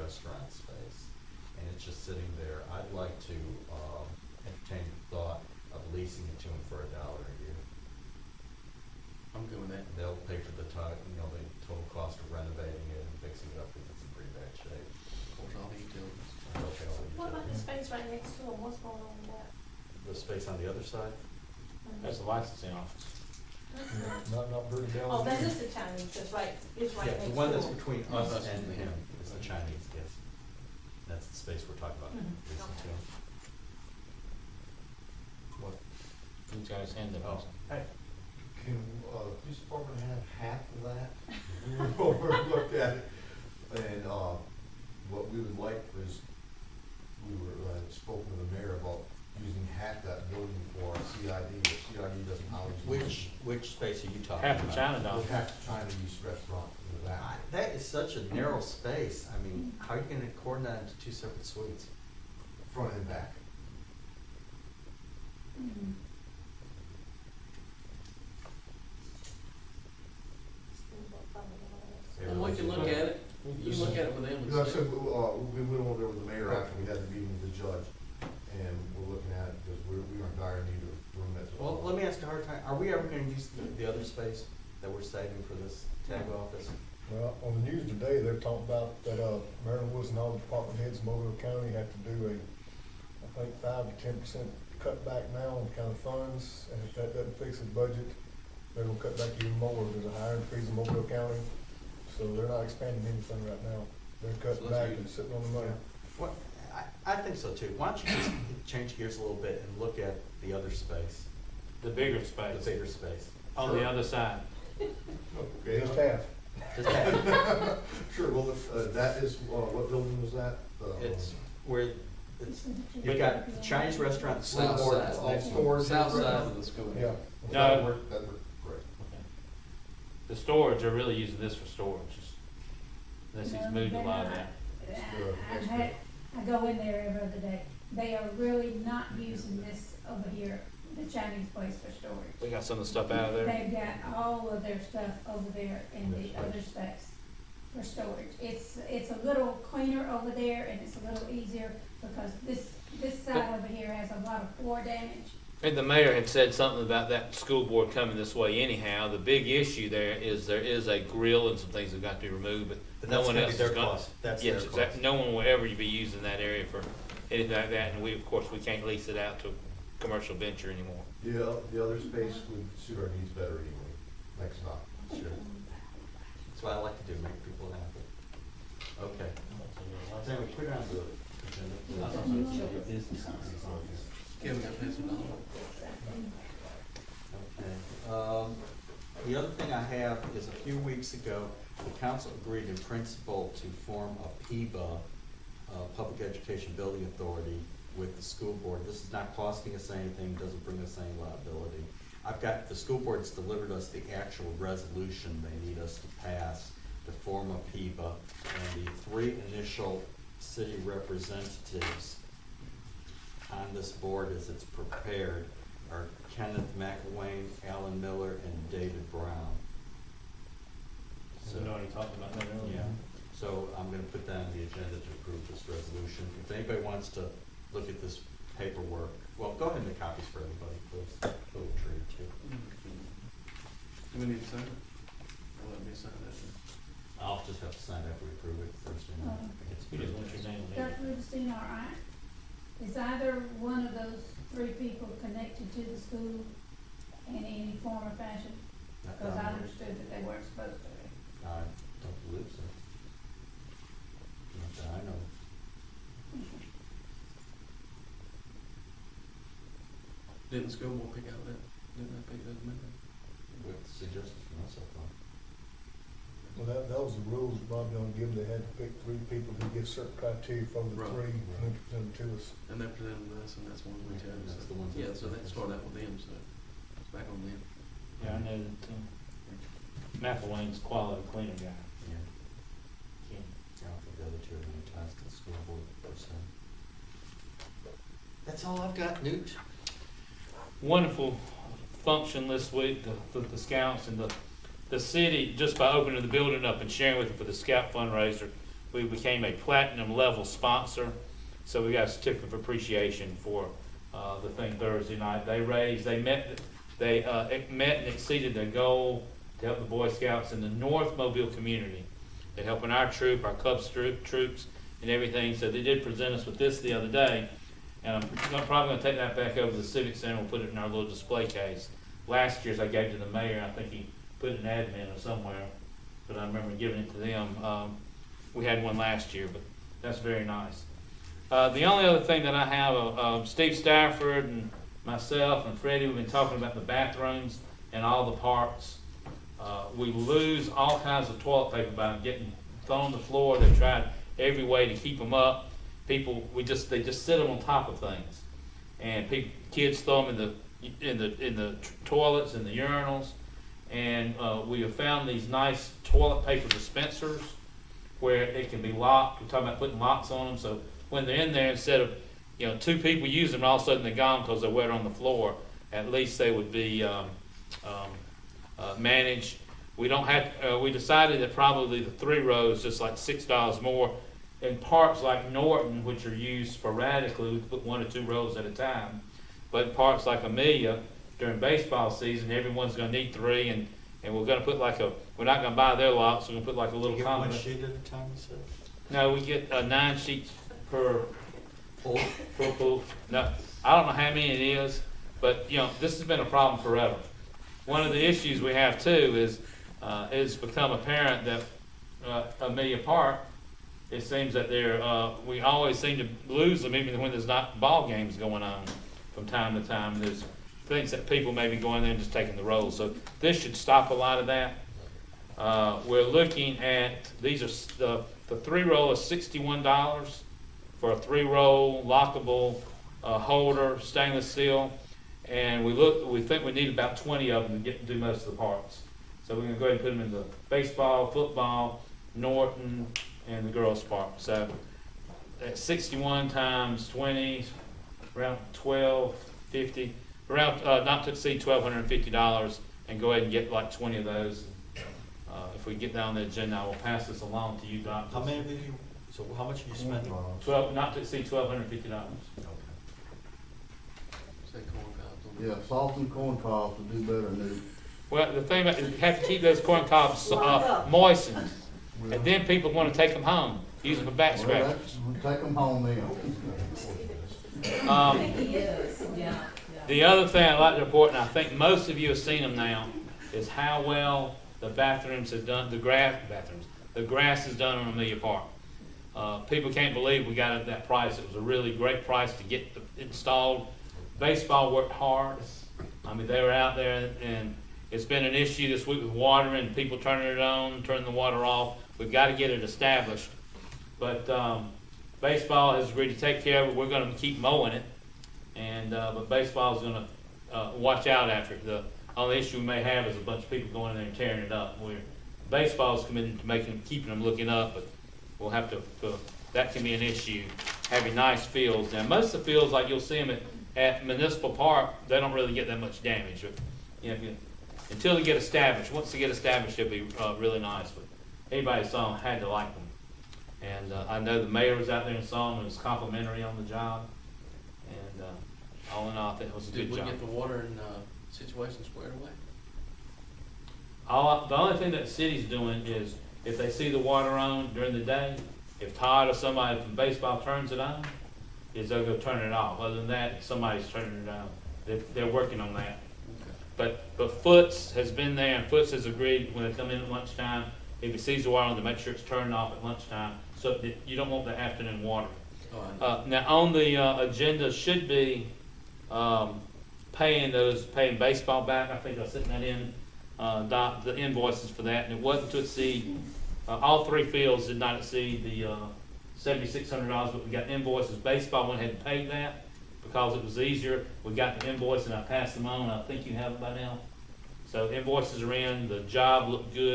restaurant space, and it's just sitting there. I'd like to entertain the thought of leasing it to them for $1 a year. I'm good with that. They'll pay for the the total cost of renovating it and fixing it up because it's in pretty bad shape. Of course, all the utilities. They'll pay all the What about the utilities. space right next to them? What's going on with that? The space on the other side? That's the licensing office. Not very down. Oh, that is the Chinese, that's right, it's right Yeah, next to the one them. that's between Oh, us that's and between him them. is the Chinese, yes. That's the space we're talking about, Mhm, leasing to okay. him. What? He's got his hand up. Oh, hey. Can, police department have half of that? We went over and looked at it, and, what we would like was, we were, spoken to the mayor about using half that building for our CID, but CID doesn't always. Which space are you talking Half about? of Chinatown. We have to Chinese restaurant in the back. That is such a narrow space. I mean, how are you gonna coordinate that into two separate suites? Front and back. Mhm. And we can look at it, you can look at it with them and Like I see. said, we went over there with the mayor after we had the meeting with the judge, and we're looking at it, because we are in dire need of room that's. Well, let me ask a hard time. Are we ever gonna use the other space that we're saving for this tag office? Well, on the news today, they're talking about that, Maryland Woods and all the department heads in Mobile County have to do I think 5 to 10% cutback now on county funds, and if that doesn't fix the budget, they're gonna cut back even more. There's a hiring freeze in Mobile County, so they're not expanding anything right now. They're So cutting let's back use and it. sitting on the money. Well, I think so too. Why don't you just change gears a little bit and look at the other space, The bigger the space, bigger space? on the other side. Okay. Just half. Just that, Sure, well, that is, what building was that? it's where, you've got the Chinese restaurant, the school South board, side. is All next door. stores. South side of the school. Yeah. That No. worked great. The storage, they're really using this for storage, unless he's moved a lot of that. I go in there every other day. They are really not using this over here, the Chinese place for storage. They got some of the stuff out of there. They've got all of their stuff over there in the other space for storage. It's a little cleaner over there and it's a little easier because this side over here has a lot of floor damage. And the mayor had said something about that school board coming this way anyhow. The big issue there is a grill and some things that got to be removed, but But no that's one gonna else be their is going. cost. That's Yes, their exactly. cost. No one will ever be using that area for anything like that, and we, of course, we can't lease it out to a commercial venture anymore. The other space would suit our needs better anyway, next stop. Sure. That's what I like to do, make people happy. Okay. Then we put it on the agenda. Kevin got pass it on. Okay. The other thing I have is a few weeks ago, the council agreed in principle to form a PEBA, Public Education Building Authority, with the school board. This is not costing us anything, doesn't bring us any liability. The school board's delivered us the actual resolution they need us to pass to form a PEBA, and the 3 initial city representatives on this board as it's prepared are Kenneth McElwain, Alan Miller, and David Brown. So we already talked about that earlier. Yeah, so I'm gonna put that on the agenda to approve this resolution. If anybody wants to look at this paperwork, well, go ahead and make copies for everybody, please. Little treat too. Do we need to sign it? Or let me sign that? I'll just have to sign after we approve it Thursday night. I think it's You just want approved. your name on Dr. it. Rubinstein, all right? Is either one of those 3 people connected to the school in any form or fashion? Not Because that I I'm aware. understood that they weren't supposed to be. I don't believe so. Not that I know. Didn't the school board pick out that, didn't they pick those members? With suggestions from us, I thought. Well, that was the rules Bob Young gave them. They had to pick 3 people who give certain criteria for the Right. 3 and then present them to us. And they presented us, and that's one we chose. That's so- the ones that- Yeah, so that started out with them, so it's back on them. Yeah, I know that, McElwain's quality cleaner guy. Yeah. Ken. I don't think the other 2 are any ties to the school board per se. That's all I've got, Newt. Wonderful function this week, the scouts and the city, just by opening the building up and sharing with them for the scout fundraiser, we became a platinum level sponsor. So we got a certificate of appreciation for the thing Thursday night. They met and exceeded their goal to help the Boy Scouts in the North Mobile community. They're helping our troop, our Cubs troops, and everything. So they did present us with this the other day, and I'm probably going to take that back over to the Civic Center. We'll put it in our little display case. Last year's I gave to the mayor. I think he put it in admin or somewhere, but I remember giving it to them. We had one last year, but that's very nice. The only other thing that I have, Steve Stafford and myself and Freddie, we've been talking about the bathrooms and all the parks. We lose all kinds of toilet paper by getting thrown on the floor. They've tried every way to keep them up. They just sit them on top of things, and kids throw them in the toilets, in the urinals, and we have found these nice toilet paper dispensers where it can be locked. We're talking about putting locks on them, so when they're in there, instead of 2 people use them, all of a sudden they're gone because they're wet on the floor. At least they would be managed. We don't have. We decided that probably the 3 rows, just like $6 more. In parks like Norton, which are used sporadically, we put 1 or 2 rows at a time. But in parks like Amelia, during baseball season, everyone's going to need 3, and we're going to put we're not going to buy their locks. We're going to put like a little You get one condiment. sheet at a time, you said? No, we get 9 sheets per Pool? pool. No, I don't know how many it is, but this has been a problem forever. One of the issues we have too is it's become apparent that Amelia Park, it seems that we always seem to lose them even when there's not ball games going on from time to time. There's things that people may be going there and just taking the rolls. So this should stop a lot of that. We're looking at, these are the 3-roll is $61 for a 3-roll lockable holder, stainless steel, and we think we need about 20 of them to do most of the parts. So we're going to go ahead and put them in the baseball, football, Norton, and the girls' park. So at 61 times 20, around $1,250, around not to exceed $1,250, and go ahead and get like 20 of those. If we get down the agenda, I will pass this along to you, Doctor. How many of you, so how much are you spending? 12, not to exceed $1,250. Okay. Say corn cobs. Yeah, salt and corn cobs would do better than Well, the thing about it, you have to keep those corn cobs moistened, and then people want to take them home, use them for back scratchers. We'll take them home then. The other thing I'd like to report, and I think most of you have seen them now, is how well the bathrooms have done, the grass is done on Amelia Park. People can't believe we got it at that price. It was a really great price to get installed. Baseball worked hard. I mean, they were out there, and it's been an issue this week with water and people turning it on, turning the water off. We've got to get it established. But baseball has agreed to take care of it. We're going to keep mowing it, and but baseball is going to watch out after it. The only issue we may have is a bunch of people going in there and tearing it up. Baseball is committed to keeping them looking up, but we'll have to. That can be an issue. Having nice fields. Now, most of the fields, like you'll see them at Municipal Park, they don't really get that much damage. But, until they get established. Once they get established, they'll be really nice. But anybody who saw them had to like them. And I know the mayor was out there and saw them and was complimentary on the job. And all in all, I think it was a good job. Did we get the water and situation squared away? The only thing that the city's doing is if they see the water on during the day, if Todd or somebody from baseball turns it on, is they'll go turn it off. Other than that, if somebody's turning it on. They're working on that. Okay. But Foots has been there, and Foots has agreed when they come in at lunchtime, if he sees the water on, to make sure it's turned off at lunchtime, so that you don't want the afternoon water. Oh, Now on the agenda should be paying baseball back. I think I sent that in, the invoices for that, and it wasn't to exceed. All 3 fields did not exceed the $7,600, but we got invoices. Baseball went ahead and paid that because it was easier. We got the invoice and I passed them on. I think you have it by now. So invoices are in. The job looked good.